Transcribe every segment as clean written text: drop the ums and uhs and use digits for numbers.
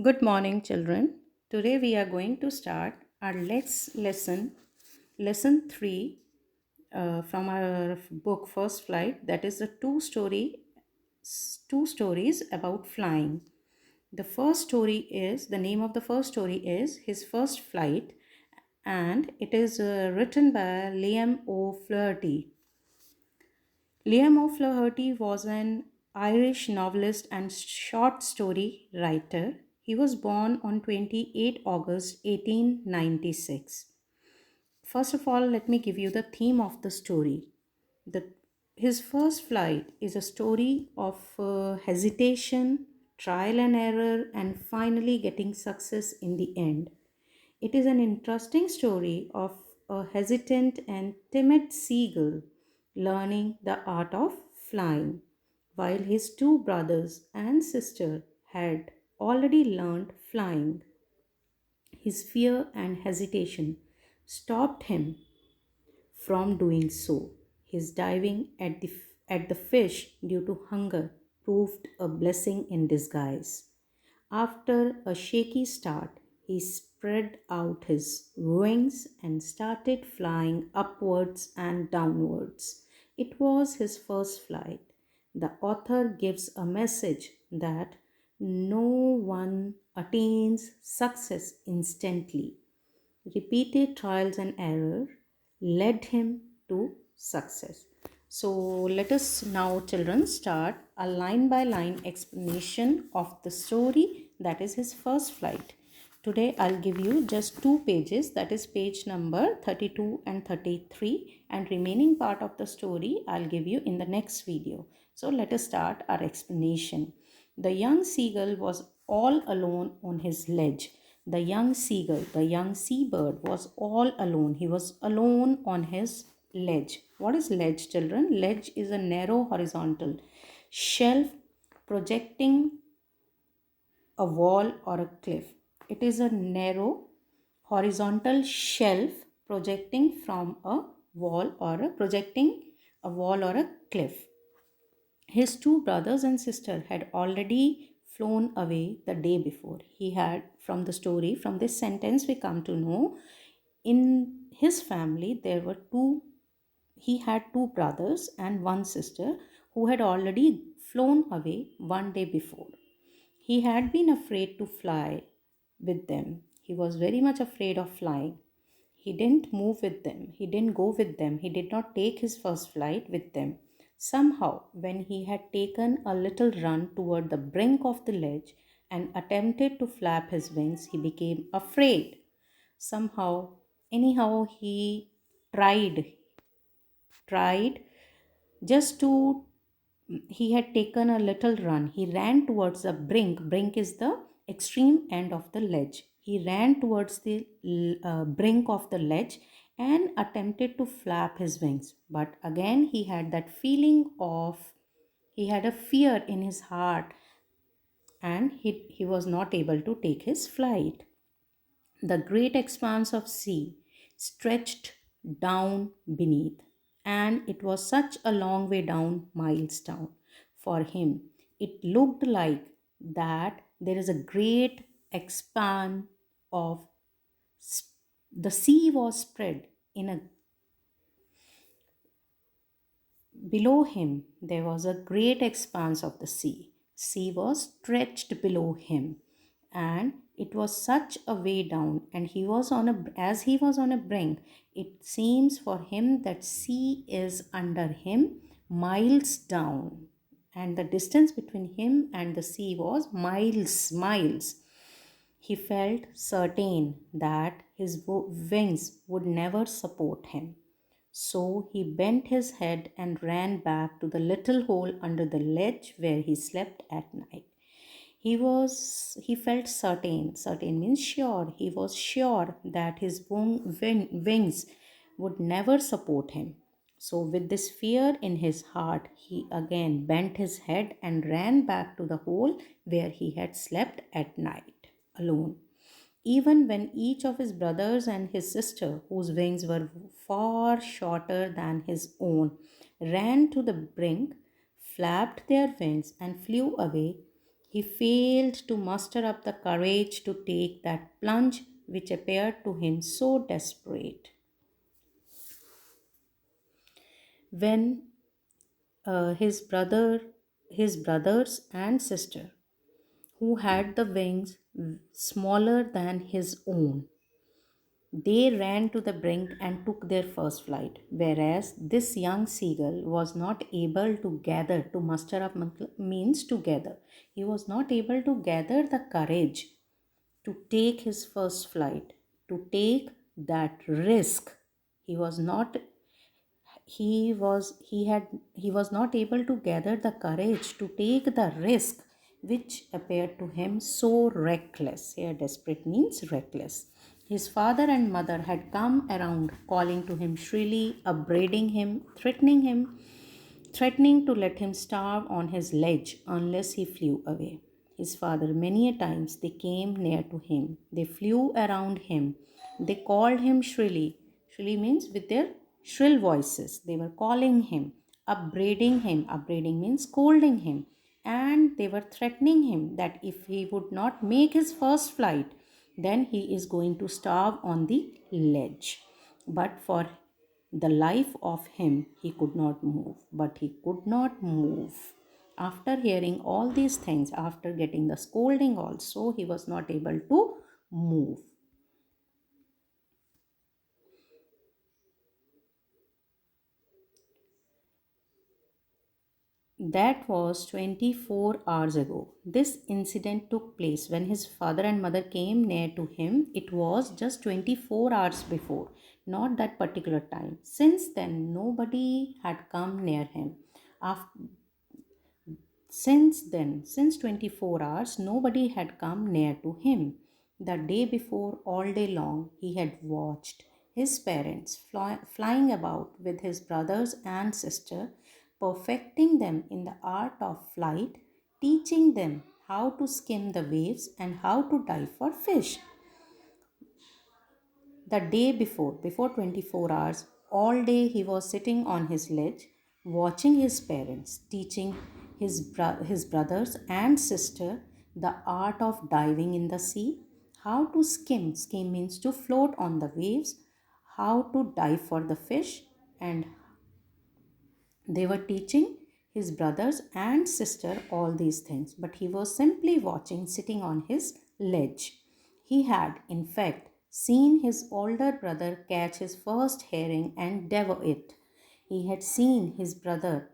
Good morning, children. Today we are going to start our next lesson 3 from our book First Flight. That is the two stories about flying. The name of the first story is His First Flight, and it is written by Liam O'Flaherty. Liam O'Flaherty was an Irish novelist and short story writer. He was born on 28 August 1896. First of all, let me give you the theme of the story. The, his first flight is a story of hesitation, trial and error, and finally getting success in the end. It is an interesting story of a hesitant and timid seagull learning the art of flying, while his two brothers and sister had already learned flying. His fear and hesitation stopped him from doing so. His diving at the fish due to hunger proved a blessing in disguise. After a shaky start, he spread out his wings and started flying upwards and downwards. It was his first flight. The author gives a message that no one attains success instantly. Repeated trials and error led him to success. So let us now, children, start a line by line explanation of the story that is His First Flight. Today I'll give you just two pages, that is page number 32 and 33, and remaining part of the story I'll give you in the next video. So let us start our explanation. The young seagull was all alone on his ledge. The young seagull, the young seabird was all alone. He was alone on his ledge. What is ledge, children? Ledge is a narrow horizontal shelf projecting a wall or a cliff. It is a narrow horizontal shelf projecting a wall or a cliff. His two brothers and sister had already flown away the day before. He had, from the story, from this sentence, we come to know in his family he had two brothers and one sister who had already flown away one day before. He had been afraid to fly with them. He was very much afraid of flying. He didn't move with them. He didn't go with them. He did not take his first flight with them. Somehow, when he had taken a little run toward the brink of the ledge and attempted to flap his wings, he became afraid. Somehow, anyhow, he tried just to he had taken a little run. He ran towards the brink is the extreme end of the ledge. He ran towards the brink of the ledge and attempted to flap his wings, but again he had a fear in his heart, and he was not able to take his flight. The great expanse of sea stretched down beneath, and it was such a long way down, miles down. For him, it looked like that there is a great expanse of the sea was spread in a below him. There was a great expanse of the sea. Sea was stretched below him, and it was such a way down, and he was on a brink. It seems for him that sea is under him, miles down, and the distance between him and the sea was miles. He felt certain that his wings would never support him. So he bent his head and ran back to the little hole under the ledge where he slept at night. He felt certain means sure. He was sure that his wings would never support him. So, with this fear in his heart, he again bent his head and ran back to the hole where he had slept at night alone. Even when each of his brothers and his sister, whose wings were far shorter than his own, ran to the brink, flapped their wings, and flew away, He failed to muster up the courage to take that plunge which appeared to him so desperate. When his brothers and sister, who had the wings smaller than his own, they ran to the brink and took their first flight, whereas this young seagull was not able to gather, to muster up means together. He was not able to gather the courage to take his first flight, to take that risk. He was not he was not able to gather the courage to take the risk which appeared to him so reckless. Here desperate means reckless. His father and mother had come around, calling to him shrilly, upbraiding him, threatening to let him starve on his ledge unless he flew away. His father, many a times, they came near to him. They flew around him. They called him shrilly. Shrilly means with their shrill voices. They were calling him, upbraiding him. Upbraiding means scolding him. And they were threatening him that if he would not make his first flight, then he is going to starve on the ledge. But for the life of him, he could not move, but he could not move. After hearing all these things, after getting the scolding also, he was not able to move. That was 24 hours ago. This incident took place when his father and mother came near to him. It was just 24 hours before, not that particular time. Since then, nobody had come near him. After, since then, since 24 hours, nobody had come near to him. The day before, all day long, he had watched his parents flying about with his brothers and sister, perfecting them in the art of flight, teaching them how to skim the waves and how to dive for fish. The day before 24 hours, all day he was sitting on his ledge, watching his parents, teaching his brothers and sister the art of diving in the sea, how to skim, skim means to float on the waves, how to dive for the fish, and they were teaching his brothers and sister all these things, but he was simply watching, sitting on his ledge. He had, in fact, seen his older brother catch his first herring and devour it. He had seen his brother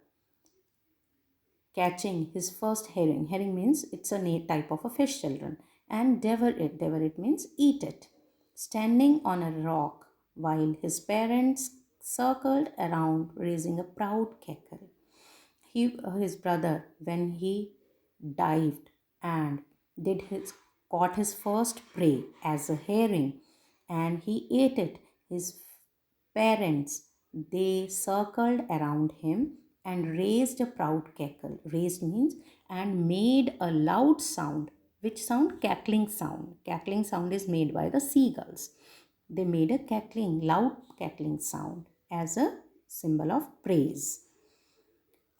catching his first herring. Herring means it's a type of a fish, children. And devour it. Devour it means eat it. Standing on a rock while his parents circled around, raising a proud cackle. His brother, when he dived and did his caught his first prey as a herring, and he ate it, his parents, they circled around him and raised a proud cackle. Raised means and made a loud sound. Which sound? Cackling sound. Cackling sound is made by the seagulls. They made a cackling, loud cackling sound as a symbol of praise.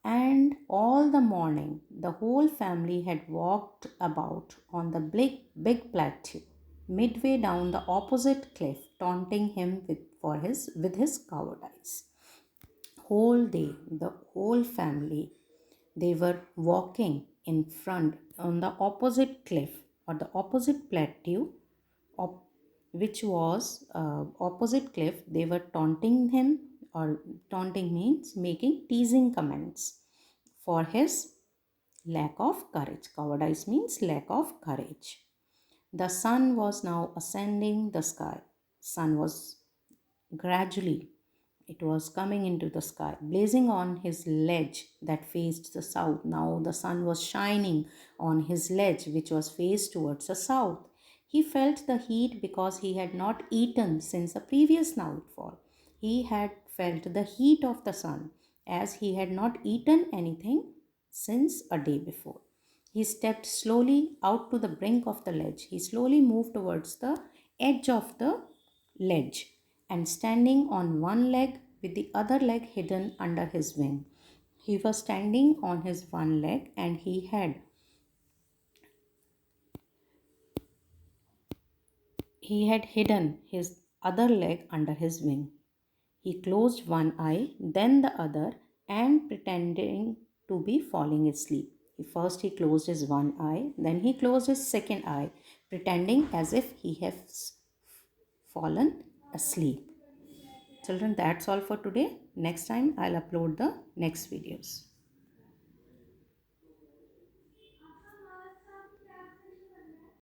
And all the morning, the whole family had walked about on the big plateau, midway down the opposite cliff, taunting him with his cowardice. Whole day, the whole family, they were walking in front on the opposite cliff or the opposite plateau, op- which was opposite cliff. They were taunting him, or taunting means making teasing comments for his lack of courage. Cowardice means lack of courage. The sun was now ascending the sky. Sun was gradually, it was coming into the sky, blazing on his ledge that faced the south. Now the sun was shining on his ledge, which was faced towards the south. He felt the heat because he had not eaten since the previous nightfall. He had felt the heat of the sun as he had not eaten anything since a day before. He stepped slowly out to the brink of the ledge. He slowly moved towards the edge of the ledge and standing on one leg with the other leg hidden under his wing. He was standing on his one leg and he had he had hidden his other leg under his wing. He closed one eye, then the other, and pretending to be falling asleep. First he closed his one eye, then he closed his second eye, pretending as if he has fallen asleep. Children, that's all for today. Next time I'll upload the next videos.